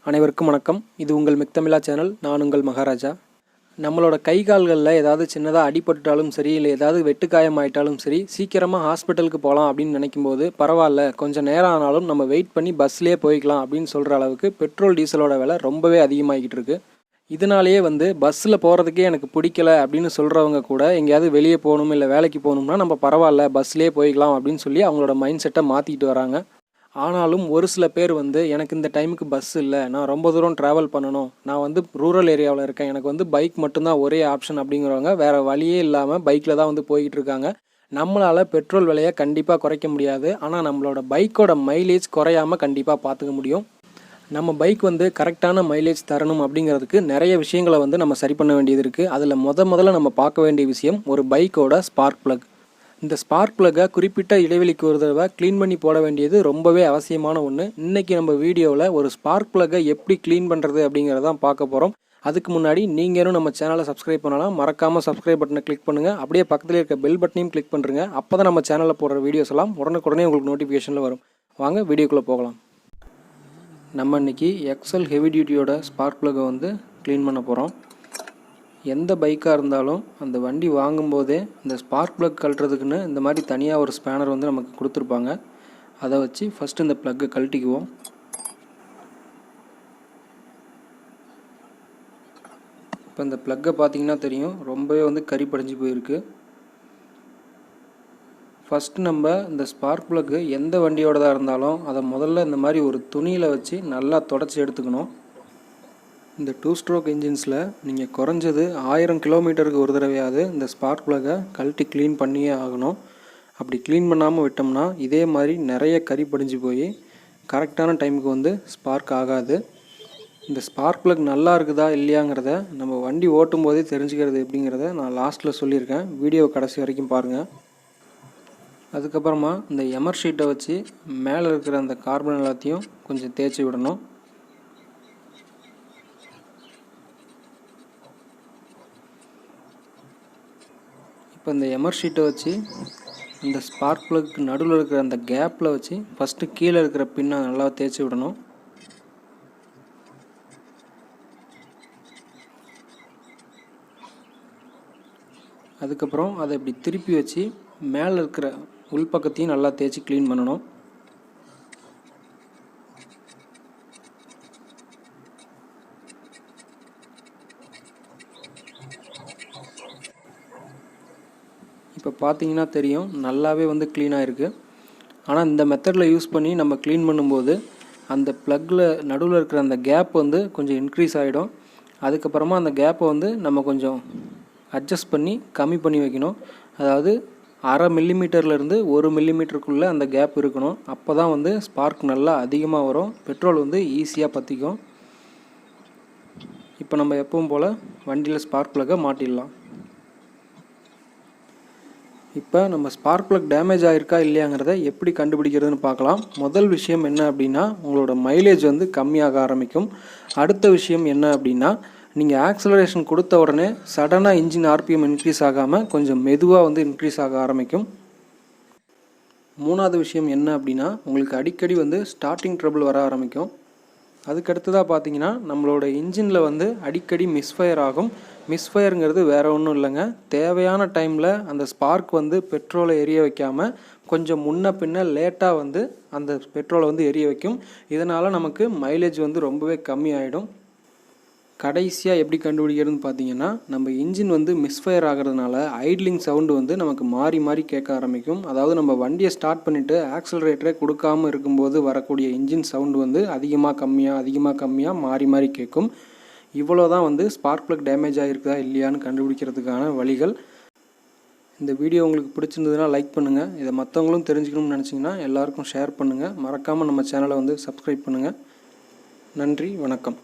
அனைவருக்கும் வணக்கம். இது உங்கள் மிக்தமிழா சேனல். நான் உங்கள் மகாராஜா. நம்மளோட கை கால்களில் ஏதாவது சின்னதாக அடிபட்டாலும் சரி, இல்லை ஏதாவது வெட்டுக்காயம் ஆயிட்டாலும் சரி, சீக்கிரமாக ஹாஸ்பிட்டலுக்கு போகலாம் அப்படின்னு நினைக்கும்போது பரவாயில்ல, கொஞ்சம் நேரம் ஆனாலும் நம்ம வெயிட் பண்ணி பஸ்லேயே போய்க்கலாம் அப்படின்னு சொல்கிற அளவுக்கு பெட்ரோல் டீசலோட விலை ரொம்பவே அதிகமாகிட்டு இருக்கு. இதனாலேயே பஸ்ஸில் போகிறதுக்கே எனக்கு பிடிக்கல அப்படின்னு சொல்கிறவங்க கூட எங்கேயாவது வெளியே போகணும் இல்லை வேலைக்கு போகணும்னா நம்ம பரவாயில்ல பஸ்லேயே போய்க்கலாம் அப்படின்னு சொல்லி அவங்களோட மைண்ட் செட்டை மாற்றிக்கிட்டு வராங்க. ஆனாலும் ஒரு சில பேர் எனக்கு இந்த டைமுக்கு பஸ் இல்லை, நான் ரொம்ப தூரம் ட்ராவல் பண்ணணும், நான் ரூரல் ஏரியாவில் இருக்கேன், எனக்கு பைக் மட்டும்தான் ஒரே ஆப்ஷன் அப்படிங்கிறவங்க வேறு வழியே இல்லாமல் பைக்கில் தான் போய்கிட்டு இருக்காங்க. நம்மளால் பெட்ரோல் விலையை கண்டிப்பாக குறைக்க முடியாது, ஆனால் நம்மளோட பைக்கோட மைலேஜ் குறையாமல் கண்டிப்பாக பார்த்துக்க முடியும். நம்ம பைக் கரெக்டான மைலேஜ் தரணும் அப்படிங்கிறதுக்கு நிறைய விஷயங்களை நம்ம சரி பண்ண வேண்டியது இருக்குது. அதில் முதல்ல நம்ம பார்க்க வேண்டிய விஷயம் ஒரு பைக்கோட ஸ்பார்க் ப்ளக். இந்த ஸ்பார்க் ப்ளக்கை குறிப்பிட்ட இடைவெளிக்கு ஒரு தடவை க்ளீன் பண்ணி போட வேண்டியது ரொம்பவே அவசியமான ஒன்று. இன்றைக்கி நம்ம வீடியோவில் ஒரு ஸ்பார்க் ப்ளக்கை எப்படி க்ளீன் பண்ணுறது அப்படிங்கிறதான் பார்க்க போகிறோம். அதுக்கு முன்னாடி நீங்களும் நம்ம சேனலை சப்ஸ்கிரைப் பண்ணலாம். மறக்காமல் சப்ஸ்கிரைப் பட்டனை கிளிக் பண்ணுங்கள். அப்படியே பக்கத்தில் இருக்க பெல் பட்டனையும் கிளிக் பண்ணுறங்க. அப்போ தான் நம்ம சேனலில் போடுற வீடியோஸ் எல்லாம் உடனுக்குடனே உங்களுக்கு நோட்டிஃபிகேஷனில் வரும். வாங்க வீடியோக்குள்ளே போகலாம். நம்ம இன்றைக்கி எக்ஸல் ஹெவி டியூட்டியோட ஸ்பார்க் ப்ளக்கை க்ளீன் பண்ண போகிறோம். எந்த பைக்காக இருந்தாலும் அந்த வண்டி வாங்கும்போதே இந்த ஸ்பார்க் ப்ளக் கழட்டுறதுக்குன்னு இந்த மாதிரி தனியாக ஒரு ஸ்பேனர் நமக்கு கொடுத்துருப்பாங்க. அதை வச்சு ஃபஸ்ட்டு இந்த ப்ளக்கை கழட்டிக்குவோம். இப்போ இந்த ப்ளக்கை பார்த்திங்கன்னா தெரியும், ரொம்பவே கரி படிஞ்சு போயிருக்கு. ஃபஸ்ட்டு நம்ம இந்த ஸ்பார்க் ப்ளக்கு எந்த வண்டியோடதாக இருந்தாலும் அதை முதல்ல இந்த மாதிரி ஒரு துணியில் வச்சு நல்லா தொடச்சி எடுத்துக்கணும். இந்த 2 ஸ்ட்ரோக் இன்ஜின்ஸில் நீங்கள் குறைஞ்சது 1000 கிலோமீட்டருக்கு ஒரு தடவையாவது இந்த ஸ்பார்க் ப்ளக்கை கழட்டி க்ளீன் பண்ணியே ஆகணும். அப்படி க்ளீன் பண்ணாமல் விட்டோம்னா இதே மாதிரி நிறைய கரி படிஞ்சு போய் கரெக்டான டைமுக்கு ஸ்பார்க் ஆகாது. இந்த ஸ்பார்க் ப்ளக் நல்லா இருக்குதா இல்லையாங்கிறத நம்ம வண்டி ஓட்டும் போதே தெரிஞ்சுக்கிறது எப்படிங்கிறத நான் லாஸ்ட்டில் சொல்லியிருக்கேன். வீடியோ கடைசி வரைக்கும் பாருங்கள். அதுக்கப்புறமா இந்த எமர் ஷீட்டை வச்சு மேலே இருக்கிற அந்த கார்பன் எல்லாத்தையும் கொஞ்சம் தேய்ச்சி விடணும். இப்போ இந்த எமர் ஷீட்டை வச்சு இந்த ஸ்பார்க் ப்ளக்கு நடுவில் இருக்கிற அந்த கேப்பில் வச்சு ஃபஸ்ட்டு கீழே இருக்கிற பின்னை நல்லா தேய்ச்சி விடணும். அதுக்கப்புறம் அதை இப்படி திருப்பி வச்சு மேலே இருக்கிற உள்பக்கத்தையும் நல்லா தேய்ச்சி க்ளீன் பண்ணணும். இப்போ பார்த்தீங்கன்னா தெரியும், நல்லாவே க்ளீனாக இருக்குது. ஆனால் இந்த மெத்தடில் யூஸ் பண்ணி நம்ம க்ளீன் பண்ணும்போது அந்த ப்ளக்கில் நடுவில் இருக்கிற அந்த கேப் கொஞ்சம் இன்க்ரீஸ் ஆகிடும். அதுக்கப்புறமா அந்த கேப்பை நம்ம கொஞ்சம் அட்ஜஸ்ட் பண்ணி கம்மி பண்ணி வைக்கணும். அதாவது 1/2 மில்லிமீட்டர்லேருந்து 1 மில்லிமீட்டருக்குள்ளே அந்த கேப் இருக்கணும். அப்போ தான் ஸ்பார்க் நல்லா அதிகமாக வரும், பெட்ரோல் ஈஸியாக பற்றிக்கும். இப்போ நம்ம எப்பவும் போல் வண்டியில் ஸ்பார்க் ப்ளக்கை மாட்டிடலாம். இப்போ நம்ம ஸ்பார்க் ப்ளக் டேமேஜ் ஆகிருக்கா இல்லையாங்கிறத எப்படி கண்டுபிடிக்கிறதுன்னு பார்க்கலாம். முதல் விஷயம் என்ன அப்படின்னா, உங்களோட மைலேஜ் கம்மியாக ஆரம்பிக்கும். அடுத்த விஷயம் என்ன அப்படின்னா, நீங்கள் ஆக்சலரேஷன் கொடுத்த உடனே சடனாக இன்ஜின் ஆர்பிஎம் இன்க்ரீஸ் ஆகாமல் கொஞ்சம் மெதுவாக இன்க்ரீஸ் ஆக ஆரம்பிக்கும். மூணாவது விஷயம் என்ன அப்படின்னா, உங்களுக்கு அடிக்கடி ஸ்டார்டிங் ட்ரபிள் வர ஆரம்பிக்கும். அதுக்கடுத்ததாக பார்த்தீங்கன்னா, நம்மளோட இன்ஜினில் அடிக்கடி மிஸ்ஃபயர் ஆகும். மிஸ்ஃபயருங்கிறது வேறு ஒன்றும் இல்லைங்க, தேவையான டைமில் அந்த ஸ்பார்க் பெட்ரோலை எரிய வைக்காமல் கொஞ்சம் முன்ன பின்ன லேட்டாக அந்த பெட்ரோலை எரிய வைக்கும். இதனால் நமக்கு மைலேஜ் ரொம்பவே கம்மி ஆகிடும். கடைசியாக எப்படி கண்டுபிடிக்கிறதுன்னு பார்த்தீங்கன்னா, நம்ம இன்ஜின் மிஸ்ஃபயர் ஆகிறதுனால ஐட்லிங் சவுண்டு நமக்கு மாறி மாறி கேட்க ஆரம்பிக்கும். அதாவது நம்ம வண்டியை ஸ்டார்ட் பண்ணிவிட்டு ஆக்சலரேட்டரே கொடுக்காமல் இருக்கும்போது வரக்கூடிய இன்ஜின் சவுண்டு அதிகமாக கம்மியாக மாறி மாறி கேட்கும். இவ்வளோ தான் ஸ்பார்க் ப்ளக் டேமேஜ் ஆகிருக்குதா இல்லையான்னு கண்டுபிடிக்கிறதுக்கான வழிகள். இந்த வீடியோ உங்களுக்கு பிடிச்சிருந்ததுன்னா லைக் பண்ணுங்கள். இதை மற்றவங்களும் தெரிஞ்சுக்கணும்னு நினச்சிங்கன்னா எல்லாருக்கும் ஷேர் பண்ணுங்கள். மறக்காமல் நம்ம சேனலை சப்ஸ்கிரைப் பண்ணுங்கள். நன்றி, வணக்கம்.